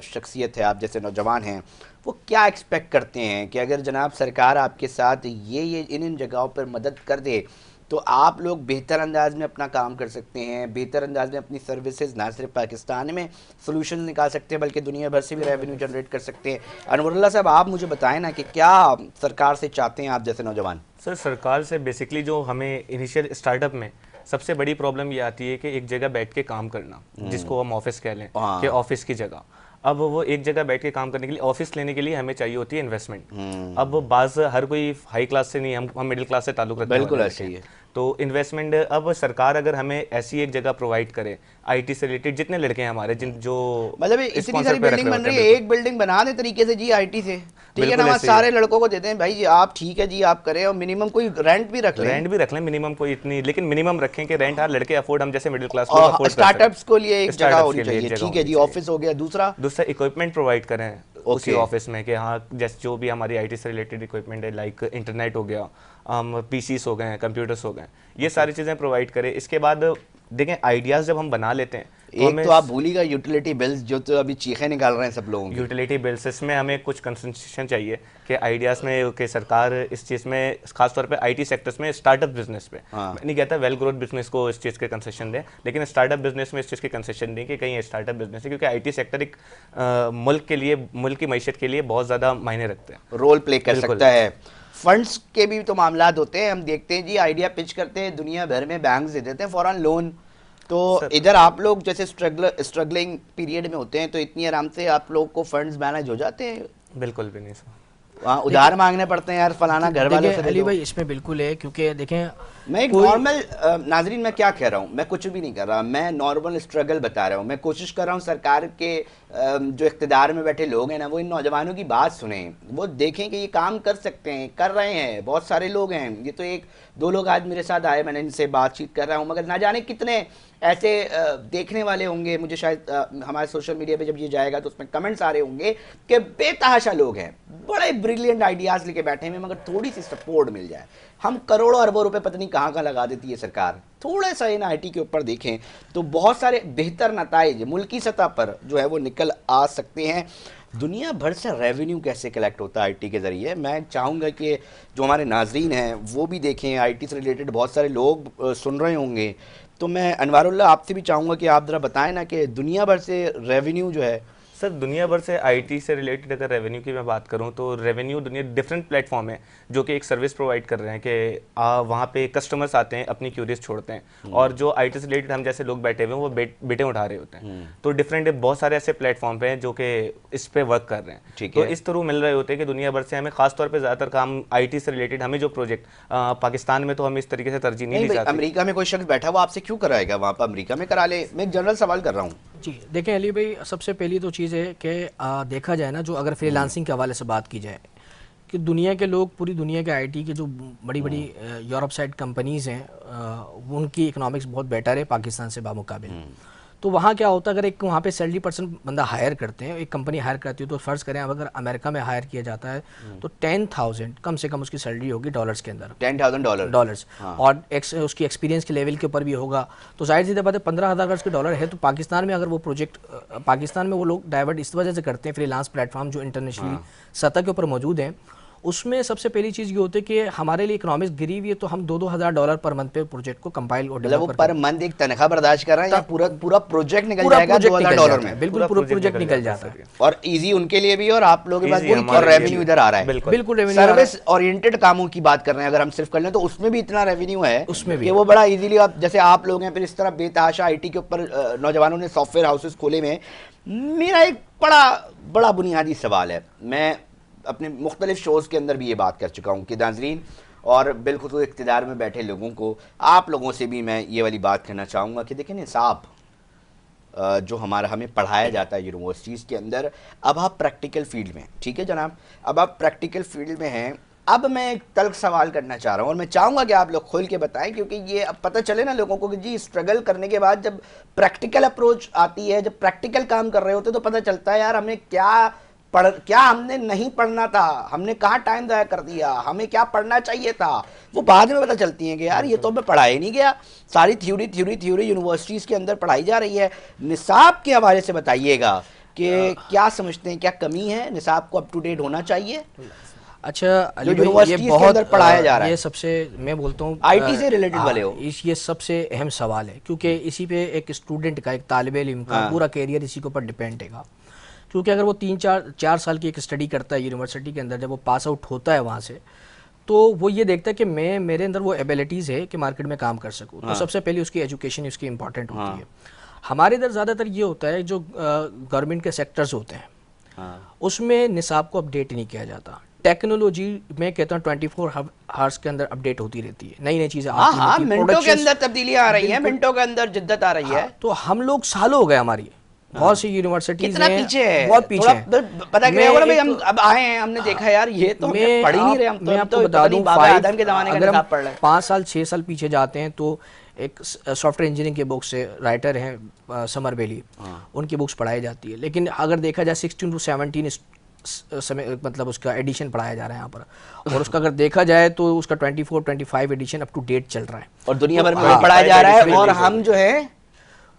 [SPEAKER 1] शख्सियत है, आप जैसे नौजवान हैं, वो क्या एक्सपेक्ट करते हैं कि अगर जनाब सरकार आपके साथ ये इन जगहों पर मदद कर दे तो आप लोग बेहतर अंदाज में अपना काम कर सकते हैं, बेहतर अंदाज में अपनी सर्विसेज ना सिर्फ पाकिस्तान में सोल्यूशन निकाल सकते हैं बल्कि दुनिया भर से भी रेवेन्यू जनरेट कर सकते हैं। अनवरुल्लाह साहब, आप मुझे बताएं ना कि क्या सरकार से चाहते हैं आप जैसे नौजवान?
[SPEAKER 3] सर, सरकार से बेसिकली जो हमें इनिशियल स्टार्टअप में सबसे बड़ी प्रॉब्लम ये आती है कि एक जगह बैठ के काम करना, जिसको हम ऑफिस कह लें, कि ऑफिस की जगह। अब वो एक जगह बैठ के काम करने के लिए, ऑफिस लेने के लिए हमें चाहिए होती है इन्वेस्टमेंट। अब बाज़ हर कोई हाई क्लास से नहीं, हम मिडिल क्लास से ताल्लुक़ रखते हैं।
[SPEAKER 1] बिल्कुल ऐसे ही है।
[SPEAKER 3] तो इन्वेस्टमेंट, अब सरकार अगर हमें ऐसी एक जगह प्रोवाइड करे, आईटी से रिलेटेड जितने लड़के हैं हमारे, जो
[SPEAKER 1] मतलब इतनी सारी बिल्डिंग बन रही है, एक बिल्डिंग बना दे तरीके से जी आईटी से, ठीक है ना, वहाँ सारे लड़कों को देते हैं भाई जी आप ठीक है जी आप करें, और मिनिमम कोई रेंट भी रख लें,
[SPEAKER 3] मिनिमम कोई इतनी, लेकिन मिनिमम रखें कि रेंट हर लड़के अफोर्ड, हम जैसे मिडिल क्लास
[SPEAKER 1] और स्टार्टअप्स को लिए एक जगह होनी चाहिए, ठीक है जी, ऑफिस हो गया। दूसरा
[SPEAKER 3] इक्विपमेंट प्रोवाइड करें उसी ऑफिस में, कि हाँ जैसे जो भी हमारी आईटी से रिलेटेड इक्विपमेंट है, लाइक इंटरनेट हो गया, पीसीस हो गए, कंप्यूटर्स हो गए, ये सारी चीज़ें प्रोवाइड करें। इसके बाद देखें आइडियाज़ जब हम बना लेते हैं,
[SPEAKER 1] एक तो आप भूलिएगा यूटिलिटी बिल्स, जो तो अभी चीखें निकाल रहे हैं सब लोगों की।
[SPEAKER 3] यूटिलिटी बिल्स, इसमें हमें कुछ कंसेशन चाहिए कि आइडियाज़ में, कि सरकार इस चीज़ में खासतौर पे आईटी सेक्टर्स में स्टार्टअप बिजनेस पे, मैं नहीं कहता वेल ग्रोथ बिजनेस को इस चीज़ के कंसेशन दें, लेकिन स्टार्टअप बिजनेस में इस चीज़ के कंसेशन दें कि कहीं स्टार्टअप बिजनेस है, क्योंकि आईटी सेक्टर एक मुल्क के लिए, मुल्क की मैशत के लिए बहुत ज़्यादा मायने रखते हैं,
[SPEAKER 1] रोल प्ले कर सकता है। फंड्स के भी तो मामलात होते हैं, हम देखते हैं जी आइडिया पिच करते हैं, दुनिया भर में बैंक्स दे देते हैं फौरन लोन। तो इधर आप लोग जैसे स्ट्रगलिंग पीरियड में होते हैं तो इतनी आराम से आप लोग को फंड्स मैनेज हो जाते हैं?
[SPEAKER 3] बिल्कुल भी नहीं सर,
[SPEAKER 1] वहाँ उधार मांगने पड़ते हैं यार, फलाना घर वालों से
[SPEAKER 2] देखिए
[SPEAKER 1] दे
[SPEAKER 2] अली
[SPEAKER 1] दो।
[SPEAKER 2] भाई इसमें बिल्कुल है, क्योंकि देखें
[SPEAKER 1] मैं एक नॉर्मल नाजरीन, मैं क्या कह रहा हूँ, मैं कुछ भी नहीं कर रहा, मैं नॉर्मल स्ट्रगल बता रहा हूँ। मैं कोशिश कर रहा हूँ सरकार के जो इख्तिदार में बैठे लोग हैं ना, वो इन नौजवानों की बात सुने, वो देखें कि ये काम कर सकते हैं, कर रहे हैं, बहुत सारे लोग हैं। ये तो एक दो लोग आज मेरे साथ आए, मैंने इनसे बातचीत कर रहा हूँ, मगर ना जाने कितने ऐसे देखने वाले होंगे। मुझे शायद हमारे सोशल मीडिया पे जब ये जाएगा तो उसमें कमेंट्स आ रहे होंगे कि बेतहाशा लोग हैं, बड़े ब्रिलियंट आइडियाज़ लेके बैठे हैं, मगर थोड़ी सी सपोर्ट मिल जाए। हम करोड़ों अरबों रुपए पता नहीं कहाँ लगा देती है सरकार, थोड़ा सा इन आईटी के ऊपर देखें तो बहुत सारे बेहतर नताइज मुल्की सतह पर जो है वो निकल आ सकते हैं। दुनिया भर से रेवेन्यू कैसे कलेक्ट होता है आईटी के ज़रिए, मैं चाहूँगा कि जो हमारे नाजरीन हैं वो भी देखें। आईटी से रिलेटेड बहुत सारे लोग सुन रहे होंगे, तो मैं अनवारुल्लाह आपसे भी चाहूँगा कि आप ज़रा बताएं ना कि दुनिया भर से रेवेन्यू जो है।
[SPEAKER 3] सर दुनिया भर से आईटी से रिलेटेड अगर रेवेन्यू की मैं बात करूं तो रेवेन्यू दुनिया डिफरेंट प्लेटफॉर्म है जो कि एक सर्विस प्रोवाइड कर रहे हैं कि वहाँ पे कस्टमर्स आते हैं, अपनी क्यूरीज छोड़ते हैं, और जो आईटी से रिलेटेड हम जैसे लोग बैठे हुए हैं वो बेटे उठा रहे होते हैं। तो डिफरेंट बहुत सारे ऐसे प्लेटफॉर्म पे हैं जो कि इस पे वर्क कर रहे हैं। तो इस थ्रू मिल रहे होते हैं कि दुनिया भर से हमें खासतौर पर ज़्यादातर काम आईटी से रिलेटेड, हमें जो प्रोजेक्ट पाकिस्तान में तो हम इस तरीके से तरजीह नहीं दी जाती।
[SPEAKER 1] अमेरिका में कोई शख्स बैठा हुआ आपसे क्यों कराएगा, वहाँ पर अमेरिका में करा ले। मैं एक जनरल सवाल कर रहा हूँ
[SPEAKER 2] जी। देखें अली भाई, सबसे पहली तो चीज़ है कि देखा जाए ना, जो अगर फ्रीलांसिंग के हवाले से बात की जाए कि दुनिया के लोग, पूरी दुनिया के आईटी के जो बड़ी बड़ी यूरोप साइड कंपनीज़ हैं, उनकी इकोनॉमिक्स बहुत बेटर है पाकिस्तान से बामुकाबिल। तो वहाँ क्या होता है, अगर एक वहाँ पे सैलरी पर्सन बंदा हायर करते हैं, एक कंपनी हायर करती है, तो फ़र्ज़ करें अब अगर अमेरिका में हायर किया जाता है तो 10,000 कम से कम उसकी सैलरी होगी डॉलर्स के अंदर, $10,000। और उसकी एक्सपीरियंस के लेवल के ऊपर भी होगा। तो जाहिर सी बात है 15,000 अगर उसके डॉलर है तो पाकिस्तान में अगर वो प्रोजेक्ट, पाकिस्तान में वो लोग डाइवर्ट इस वजह से करते हैं, फ्रीलांस प्लेटफॉर्म जो इंटरनेशनली सतह के ऊपर मौजूद हैं, उसमें सबसे पहली चीज़ ये होती है कि हमारे लिए इकोनॉमिक्स गिरी हुई है, तो हम $2,000 पर मंथ पे प्रोजेक्ट को कंपाइल और
[SPEAKER 1] मतलब वो पर मंथ एक तनख्वाह बर्दाश्त कर रहे हैं या पूरा प्रोजेक्ट निकल जाएगा $2,000 में?
[SPEAKER 2] बिल्कुल पूरा प्रोजेक्ट निकल जाता है,
[SPEAKER 1] और इजी उनके लिए भी और आप लोगों के पास और रेवेन्यू इधर आ रहा है।
[SPEAKER 2] बिल्कुल रेवेन्यू।
[SPEAKER 1] सर्विस ओरिएंटेड कामों की बात कर रहे हैं अगर हम सिर्फ कर लें तो उसमें भी इतना रेवेन्यू है
[SPEAKER 2] उसमें भी
[SPEAKER 1] कि वो बड़ा इजीली, आप जैसे आप लोग हैं फिर इस तरह बेतहाशा आईटी के ऊपर नौजवानों ने सॉफ्टवेयर हाउसेस खोले में। मेरा एक बड़ा बुनियादी सवाल है, मैं अपने मुख्तलिफ शोज़ के अंदर भी ये बात कर चुका हूँ कि नाज़रीन और बिलखुसूस इक़्तिदार में बैठे लोगों को, आप लोगों से भी मैं ये वाली बात कहना चाहूँगा कि देखें निसाब जो हमें पढ़ाया जाता है यूनिवर्सिटीज़ के अंदर, अब आप प्रैक्टिकल फील्ड में, ठीक है जनाब, अब आप प्रैक्टिकल फील्ड में हैं। अब मैं एक तल्ख सवाल करना चाह रहा हूँ और मैं चाहूँगा कि आप लोग खोल के बताएं, क्योंकि ये अब पता चले ना लोगों को कि जी स्ट्रगल करने के बाद जब प्रैक्टिकल अप्रोच आती है, जब प्रैक्टिकल काम कर रहे होते तो पता चलता है यार हमें क्या हमने नहीं पढ़ना था, हमने कहाँ टाइम ज़ाया कर दिया, हमें क्या पढ़ना चाहिए था, वो बाद में पता चलती हैं कि यार ये तो मैं पढ़ा ही नहीं गया। सारी थ्योरी यूनिवर्सिटीज़ के अंदर पढ़ाई जा रही है। निसाब के हवाले से बताइएगा कि क्या समझते हैं, क्या कमी है, निसाब को अप टू डेट होना चाहिए?
[SPEAKER 2] अच्छा अली भाई, ये
[SPEAKER 1] के
[SPEAKER 2] बहुत
[SPEAKER 1] अंदर पढ़ाया जा रहा है,
[SPEAKER 2] ये सबसे मैं बोलता हूँ
[SPEAKER 1] आईटी से रिलेटेड वाले हो,
[SPEAKER 2] ये सबसे अहम सवाल है, क्योंकि इसी पे एक स्टूडेंट का, एक तालिबे इल्म का पूरा कैरियर इसी के ऊपर डिपेंड है। क्योंकि अगर वो 3-4 साल की एक स्टडी करता है यूनिवर्सिटी के अंदर, जब वो पास आउट होता है वहाँ से, तो वो ये देखता है कि मेरे अंदर वो एबिलिटीज़ है कि मार्केट में काम कर सकूँ। तो सबसे पहले उसकी एजुकेशन उसकी इंपॉर्टेंट होती है। हमारे इधर ज़्यादातर ये होता है जो गवर्नमेंट के सेक्टर्स होते हैं उसमें निसाब को अपडेट नहीं किया जाता। टेक्नोलॉजी में कहता हूँ 24 आवर्स के अंदर अपडेट होती रहती है, नई नई चीज़ें आती रहती हैं,
[SPEAKER 1] मिनटों के अंदर तब्दीलियाँ आ रही हैं, मिनटों के अंदर जिद्दत आ रही है।
[SPEAKER 2] तो हम लोग सालों हो गए, हमारी बहुत सी यूनिवर्सिटीज
[SPEAKER 1] कितना पीछे है,
[SPEAKER 2] बहुत पीछे है।
[SPEAKER 1] पता क्या होगा भाई, हम अब आए हैं, हमने देखा यार ये तो पढ़ ही नहीं रहे, हम
[SPEAKER 2] मैं आपको बता दूं, आदम के ज़माने का निसाब पढ़ रहे हैं। 5 साल 6 साल पीछे जाते हैं तो एक सॉफ्टवेयर इंजीनियरिंग के बुक से राइटर हैं समर बेली, उनकी बुक्स पढ़ाई जाती है। लेकिन अगर देखा जाए 16 to 17 समय मतलब उसका एडिशन पढ़ाया जा रहा है यहाँ पर, और उसका अगर देखा जाए तो उसका 24-25 एडिशन अप टू डेट चल रहा है और दुनिया भर में
[SPEAKER 1] पढ़ाया जा रहा है। और हम जो है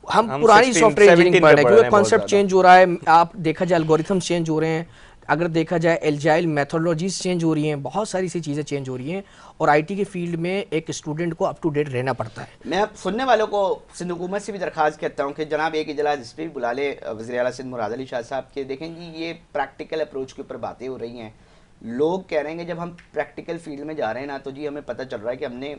[SPEAKER 2] हम पुरानी सॉफ्टवेयर इंजीनियरिंग पढ़ रहे हैं, क्योंकि कॉन्सेप्ट चेंज हो रहा है। आप देखा जाए एल्गोरिथम्स चेंज हो रहे हैं, अगर देखा जाए एजाइल मेथोडोलॉजीज चेंज हो रही हैं, बहुत सारी सी चीज़ें चेंज हो रही हैं, और आईटी के फील्ड में एक स्टूडेंट को अप टू डेट रहना पड़ता है।
[SPEAKER 1] मैं अब सुनने वालों को सिंध हुकूमत से भी दरख्वास्त करता हूँ कि जनाब एक इजलास इस पर बुला ले वज़ीर आला सिंध मुराद अली शाह साहब के। देखें जी ये प्रैक्टिकल अप्रोच के ऊपर बातें हो रही हैं, लोग कह रहे हैं कि जब हम प्रैक्टिकल फील्ड में जा रहे हैं ना, तो जी हमें पता चल रहा है कि हमने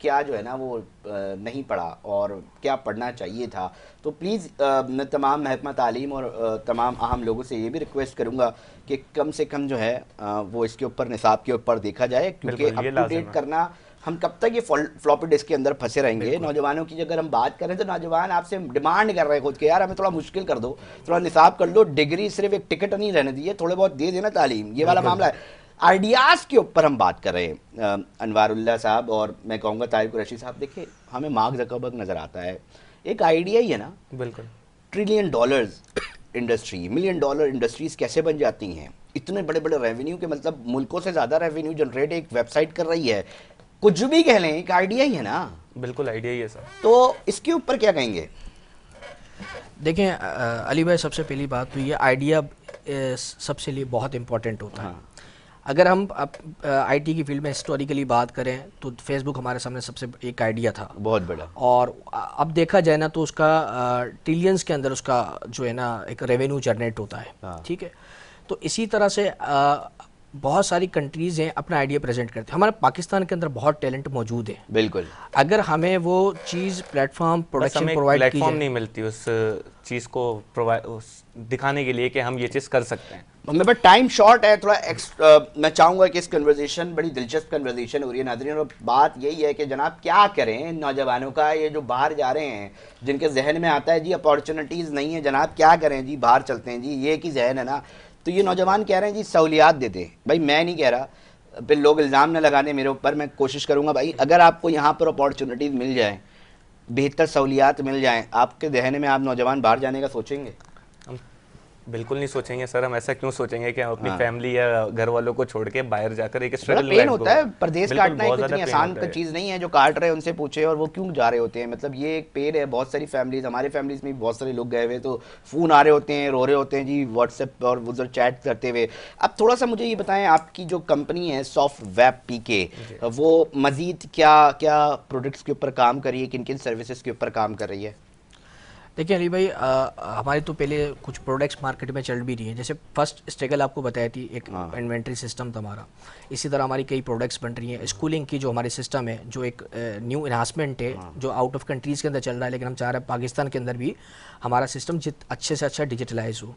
[SPEAKER 1] क्या जो है ना वो नहीं पढ़ा और क्या पढ़ना चाहिए था। तो प्लीज़ मैं तमाम महकमा तालीम और तमाम अहम लोगों से ये भी रिक्वेस्ट करूँगा कि कम से कम जो है वो इसके ऊपर निसाब के ऊपर देखा जाए, क्योंकि
[SPEAKER 3] बिल्कुल, ये
[SPEAKER 1] अप टू
[SPEAKER 3] लाज़िम
[SPEAKER 1] डेट
[SPEAKER 3] है।
[SPEAKER 1] करना, हम कब तक ये फ्लॉपी डिस्क के अंदर फंसे रहेंगे। नौजवानों की अगर हम बात करें तो नौजवान आपसे डिमांड कर रहे हैं खुद के, यार हमें थोड़ा मुश्किल कर दो, थोड़ा निसाब कर लो, डिग्री सिर्फ एक टिकट नहीं रहने दीजिए, थोड़े बहुत दे देना तालीम, ये वाला मामला है। आइडियाज़ के ऊपर हम बात कर रहे हैं अनवारुल्लाह साहब, और मैं कहूँगा तारिक कुरैशी साहब, देखिए हमें मार्क ज़करबर्ग नज़र आता है, एक आइडिया ही है ना,
[SPEAKER 3] बिल्कुल
[SPEAKER 1] trillion dollars industry, million dollar industries कैसे बन जाती हैं, इतने बड़े बड़े रेवेन्यू के, मतलब मुल्कों से ज़्यादा रेवेन्यू जनरेट एक वेबसाइट कर रही है, कुछ भी कह लें एक आइडिया ही है ना।
[SPEAKER 3] बिल्कुल आइडिया ही है सर।
[SPEAKER 1] तो इसके ऊपर क्या कहेंगे?
[SPEAKER 2] देखें अली भाई, सबसे पहली बात तो ये आइडिया सबसे लिए बहुत इम्पोर्टेंट होता है। अगर हम आईटी की फील्ड में हिस्टोरिकली बात करें तो फेसबुक हमारे सामने सबसे एक आइडिया था,
[SPEAKER 1] बहुत बड़ा,
[SPEAKER 2] और अब देखा जाए ना तो उसका ट्रिलियंस के अंदर उसका जो है ना एक रेवेन्यू जनरेट होता है। ठीक है, तो इसी तरह से बहुत सारी कंट्रीज़ हैं अपना आइडिया प्रेजेंट करते हैं। हमारे पाकिस्तान के अंदर बहुत टैलेंट मौजूद है,
[SPEAKER 1] बिल्कुल।
[SPEAKER 2] अगर हमें वो चीज़ प्लेटफॉर्म प्रोडक्शन प्रोवाइड की
[SPEAKER 3] प्लेटफॉर्म
[SPEAKER 2] जाए,
[SPEAKER 3] नहीं मिलती उस चीज़ को दिखाने के लिए कि हम ये चीज़ कर सकते हैं।
[SPEAKER 1] हमें बट टाइम शॉर्ट है थोड़ा मैं चाहूँगा कि इस कन्वर्सेशन बड़ी दिलचस्प कन्वर्सेशन हो रही है नाज़रीन, और बात यही है कि जनाब क्या करें नौजवानों का, ये जो बाहर जा रहे हैं जिनके जहन में आता है जी अपॉर्चुनिटीज़ नहीं है, जनाब क्या करें जी, बाहर चलते हैं जी, ये की जहन है ना। तो ये नौजवान कह रहे हैं जी सहूलियात दे दें, भाई मैं नहीं कह रहा, फिर लोग इल्ज़ाम न लगाने मेरे ऊपर, मैं कोशिश करूँगा भाई अगर आपको यहाँ पर अपॉर्चुनिटीज़ मिल जाएँ, बेहतर सहूलियात मिल जाएँ, आपके जहन में आप नौजवान बाहर जाने का सोचेंगे?
[SPEAKER 3] हम बिल्कुल नहीं सोचेंगे सर। हम ऐसा क्यों सोचेंगे कि हम अपनी फैमिली या घर वालों को छोड़ के बाहर जाकर एक
[SPEAKER 1] बड़ा
[SPEAKER 3] स्ट्रगल
[SPEAKER 1] पेन होता है, प्रदेश काटना एक इतनी आसान चीज़ नहीं है, जो काट रहे हैं उनसे पूछे और वो क्यों जा रहे होते हैं, मतलब ये एक पेन है। बहुत सारी फैमिलीज, हमारे फैमिलीज में भी बहुत सारे लोग गए हुए तो फ़ोन आ रहे होते हैं, रो रहे होते हैं जी व्हाट्सएप और उधर चैट करते हुए। अब थोड़ा सा मुझे ये बताएं, आपकी जो कंपनी है सॉफ्ट वेब पीके, वो मज़ीद क्या क्या प्रोडक्ट्स के ऊपर काम कर रही है, किन किन सर्विसेज के ऊपर काम कर रही है?
[SPEAKER 2] देखिए अली भाई, हमारी तो पहले कुछ प्रोडक्ट्स मार्केट में चल भी रही हैं। जैसे फर्स्ट स्ट्रगल आपको बताई थी, एक इन्वेंट्री सिस्टम था हमारा। इसी तरह हमारी कई प्रोडक्ट्स बन रही हैं। स्कूलिंग की जो हमारी सिस्टम है, जो एक न्यू इन्हांसमेंट है, जो आउट ऑफ कंट्रीज़ के अंदर चल रहा है, लेकिन हम चाह रहे हैं पाकिस्तान के अंदर भी हमारा सिस्टम अच्छे से अच्छा डिजिटलाइज हो।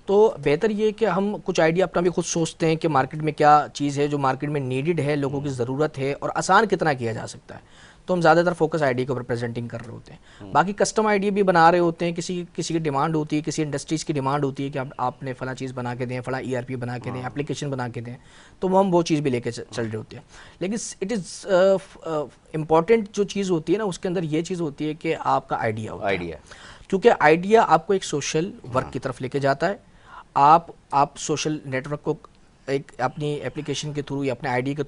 [SPEAKER 2] तो बेहतर ये है कि हम कुछ आइडिया अपना भी खुद सोचते हैं कि मार्केट में क्या चीज़ है जो मार्केट में नीडेड है, लोगों की ज़रूरत है, और आसान कितना किया जा सकता है। तो हम ज़्यादातर फोकस आइडिया के ऊपर प्रेजेंटिंग कर रहे होते हैं। बाकी कस्टम आइडिया भी बना रहे होते हैं, किसी की डिमांड होती है, किसी इंडस्ट्रीज़ की डिमांड होती है कि आपने फला चीज़ बना के दें, फला ERP बना के दें, एप्लीकेशन बना के दें, तो हम वो चीज़ भी लेके चल रहे होते हैं। लेकिन इट इज़ इम्पॉर्टेंट जो चीज़ होती है ना, उसके अंदर ये चीज़ होती है कि आपका आइडिया होता है, क्योंकि आइडिया आपको एक सोशल वर्क की तरफ लेके जाता है। आप सोशल नेटवर्क को एक अपनी एप्लीकेशन के थ्रू या अपने आइडिया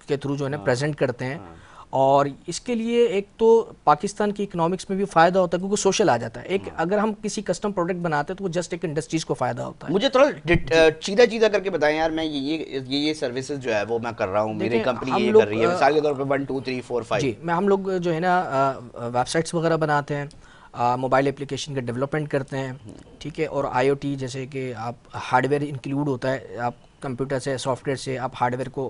[SPEAKER 2] के थ्रू जो है ना प्रेजेंट करते हैं, और इसके लिए एक तो पाकिस्तान की इकोनॉमिक्स में भी फ़ायदा होता है क्योंकि सोशल आ जाता है। एक अगर हम किसी कस्टम प्रोडक्ट बनाते हैं तो वो जस्ट एक इंडस्ट्रीज़ को फ़ायदा होता है।
[SPEAKER 1] मुझे थोड़ा चीज़ा करके बताएं यार, मैं ये सर्विसेज जो है वो मैं कर रहा हूँ, मेरी कंपनी ये कर रही है, मिसाल के तौर पे 1 2 3 4 5।
[SPEAKER 2] जी, हम लोग जो है ना वेबसाइट्स वगैरह बनाते हैं, मोबाइल एप्लीकेशन का डेवलपमेंट करते हैं, ठीक है, और IoT जैसे कि आप हार्डवेयर इंक्लूड होता है, आप कंप्यूटर से सॉफ्टवेयर से आप हार्डवेयर को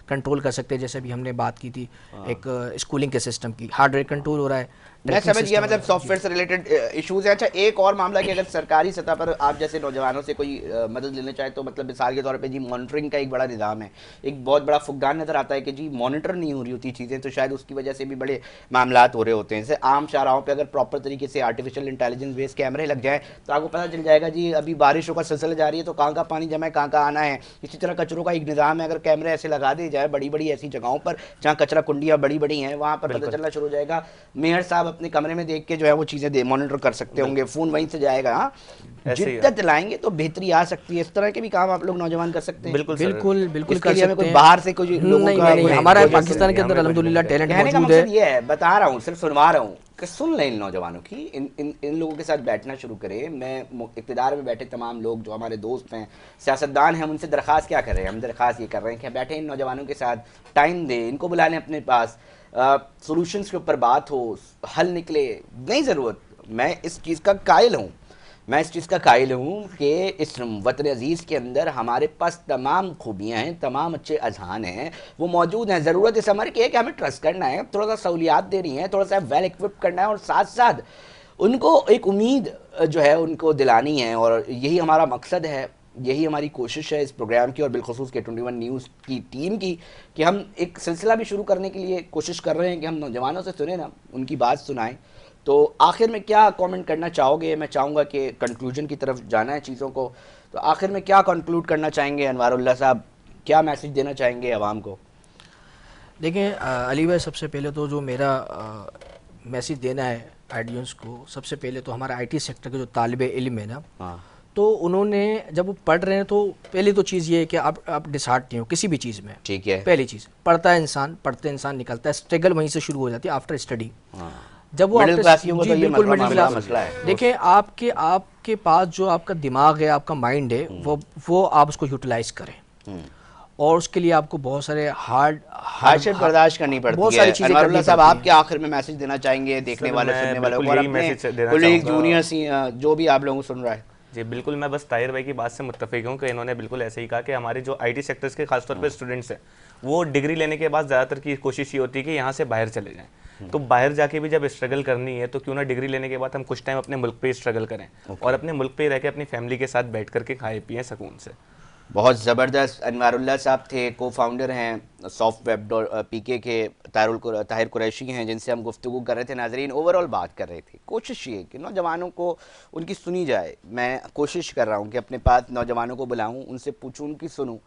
[SPEAKER 2] कंट्रोल कर सकते हैं। जैसे अभी हमने बात की थी एक स्कूलिंग के सिस्टम की, हार्डवेयर कंट्रोल हो रहा है,
[SPEAKER 1] मैं समझ गया, मतलब सॉफ्टवेयर से रिलेटेड इश्यूज है। अच्छा, एक और मामला कि अगर सरकारी सतह पर आप जैसे नौजवानों से कोई मदद लेना चाहे तो मतलब मिसाल के तौर पे जी मॉनिटरिंग का एक बड़ा निज़ाम है, एक बहुत बड़ा फुकदान नज़र आता है कि जी मॉनिटर नहीं हो रही होती चीज़ें, तो शायद उसकी वजह से भी बड़े मामलात हो रहे होते हैं। जैसे आम शाहराहों पर अगर प्रॉपर तरीके से आर्टिफिशियल इंटेलिजेंस बेस्ड कैमरे लग जाए तो आपको पता चल जाएगा जी अभी बारिशों का सिलसिला जारी है तो कहाँ का पानी जमा है, कहाँ का आना है। इसी तरह कचरों का एक निज़ाम है, अगर कैमरे ऐसे लगा दिए जाए बड़ी बड़ी ऐसी जगहों पर जहाँ कचरा कुंडियाँ बड़ी बड़ी हैं, वहाँ पर पता चलना शुरू हो जाएगा। मेयर साहब अपने कमरे में देख के जो है वो चीज़ें मॉनिटर कर सकते होंगे, फ़ोन वहीं से जाएगा। हाँ, जिद्दत लाएंगे तो बेहतरी आ सकती है। इस तरह के भी काम आप लोग नौजवान कर सकते हैं।
[SPEAKER 3] बिल्कुल
[SPEAKER 2] बिल्कुल बिल्कुल
[SPEAKER 1] कर सकते हैं। बाहर से कोई लोगों का
[SPEAKER 2] नहीं, हमारा पाकिस्तान के अंदर अल्हम्दुलिल्लाह टैलेंट मौजूद है।
[SPEAKER 1] ये है, बता रहा हूँ, सिर्फ सुनवा रहा हूँ कि सुन लें इन नौजवानों की, इन लोगों के साथ बैठना शुरू करें। मैं इक़्तिदार में बैठे तमाम लोग जो हमारे दोस्त हैं, सियासतदान हैं, हम उनसे दरख्वास्त क्या कर रहे हैं, हम दरख्वास्त ये कर रहे हैं कि बैठे इन नौजवानों के साथ, टाइम दें, इनको बुला लें अपने पास, सॉल्यूशंस के ऊपर बात हो, हल निकले। नहीं ज़रूरत, मैं इस चीज़ का कायल हूँ मैं इस चीज़ का कायल हूँ कि इस वतन अजीज़ के अंदर हमारे पास तमाम खूबियाँ हैं, तमाम अच्छे अजहान हैं, वो मौजूद हैं। ज़रूरत इस अमर की है कि हमें ट्रस्ट करना है, थोड़ा सा सहूलियात दे रही हैं, थोड़ा सा वेल इक्विप करना है और साथ साथ उनको एक उम्मीद जो है उनको दिलानी है। और यही हमारा मकसद है, यही हमारी कोशिश है इस प्रोग्राम की और बिलखुसूस के 21 न्यूज़ की टीम की, कि हम एक सिलसिला भी शुरू करने के लिए कोशिश कर रहे हैं कि हम नौजवानों से सुने ना, उनकी बात सुनाएं। तो आखिर में क्या कमेंट करना चाहोगे? मैं चाहूँगा कि कंक्लूजन की तरफ जाना है चीज़ों को, तो आखिर में क्या कंक्लूड करना चाहेंगे अनवारुल्लाह साहब, क्या मैसेज देना चाहेंगे आवाम को?
[SPEAKER 2] देखिए अली भाई, सबसे पहले तो जो मेरा मैसेज देना है ऑडियंस को, सबसे पहले तो हमारा आईटी सेक्टर के जो तालिबे इल्म है ना,
[SPEAKER 1] हाँ,
[SPEAKER 2] तो उन्होंने जब वो पढ़ रहे हैं तो पहली तो चीज़ ये है कि आप डिसहार्ट नहीं हो किसी भी चीज़ में।
[SPEAKER 1] ठीक है।
[SPEAKER 2] पहली चीज़, पढ़ता है इंसान, पढ़ते इंसान निकलता है, स्ट्रगल वहीं से शुरू हो जाती है आफ्टर स्टडी।
[SPEAKER 1] हाँ,
[SPEAKER 2] जब वो
[SPEAKER 1] मिडिल क्लासियों को तो ये
[SPEAKER 2] बिल्कुल मिडिल
[SPEAKER 1] बड़ा
[SPEAKER 2] क्लास
[SPEAKER 1] मसला है।
[SPEAKER 2] देखें, आपके पास जो आपका दिमाग है, आपका माइंड है, वो आप उसको यूटिलाइज करें, और उसके लिए आपको बहुत सारे
[SPEAKER 1] हार्डशिप बर्दाश्त करनी
[SPEAKER 2] बहुत
[SPEAKER 1] पड़ती है।
[SPEAKER 2] सारी चीज़ें
[SPEAKER 1] अनवारुल्लाह
[SPEAKER 2] करनी
[SPEAKER 1] साहब,
[SPEAKER 2] पड़ती
[SPEAKER 1] आप
[SPEAKER 2] हैं।
[SPEAKER 1] क्या आखिर में मैसेज देना चाहेंगे देखने वाले,
[SPEAKER 3] मैं
[SPEAKER 1] सुनने वालों को,
[SPEAKER 3] बिल्कुल
[SPEAKER 1] और
[SPEAKER 3] यही
[SPEAKER 1] अपने
[SPEAKER 3] मैसेज देना
[SPEAKER 1] कोलीग,
[SPEAKER 3] चाहूँगा।
[SPEAKER 1] जूनियर जो भी आप लोगों को सुन रहा है?
[SPEAKER 3] जी बिल्कुल, मैं बस ताहिर भाई की बात से मुत्तफिक हूँ कि इन्होंने बिल्कुल ऐसे ही कहा कि हमारे जो आईटी सेक्टर्स के खासतौर पे स्टूडेंट्स हैं, वो डिग्री लेने के बाद ज़्यादातर की कोशिश ये होती है कि यहाँ से बाहर चले जाएं। तो बाहर जाके भी जब स्ट्रगल करनी है तो क्यों ना डिग्री लेने के बाद हम कुछ टाइम अपने मुल्क पे स्ट्रगल करें और अपने मुल्क पे रह के अपनी फैमिली के साथ बैठ करके खाए पिए सुकून से।
[SPEAKER 1] बहुत ज़बरदस्त। अनवारुल्लाह साहब थे, को फाउंडर हैं सॉफ्ट वेब पीके के। ताहिर कुरैशी हैं जिनसे हम गुफ्तगू कर रहे थे। नाजरीन, ओवरऑल बात कर रहे थे, कोशिश ये कि नौजवानों को उनकी सुनी जाए। मैं कोशिश कर रहा हूँ कि अपने पास नौजवानों को बुलाऊँ, उनसे पूछूँ, उनकी सुनूँ,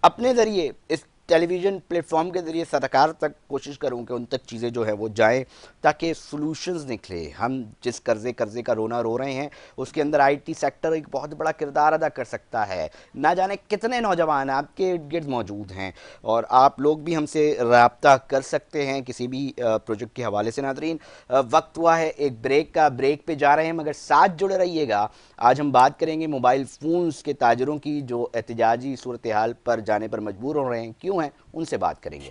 [SPEAKER 1] अपने ज़रिए इस टेलीविज़न प्लेटफॉर्म के ज़रिए सरकार तक कोशिश करूं कि उन तक चीज़ें जो है वो जाएं, ताकि सॉल्यूशंस निकले। हम जिस कर्ज़े का रोना रो रहे हैं, उसके अंदर आईटी सेक्टर एक बहुत बड़ा किरदार अदा कर सकता है। ना जाने कितने नौजवान आपके इर्द गिर्द मौजूद हैं, और आप लोग भी हमसे रब्ता कर सकते हैं किसी भी प्रोजेक्ट के हवाले से। नाज़रीन, वक्त हुआ है एक ब्रेक का, ब्रेक पे जा रहे हैं, मगर साथ जुड़े रहिएगा। आज हम बात करेंगे मोबाइल फ़ोन्स के ताजरों की, जो एहतजाजी सूरत हाल पर जाने पर मजबूर हो रहे हैं, क्यों हैं, उनसे बात करेंगे।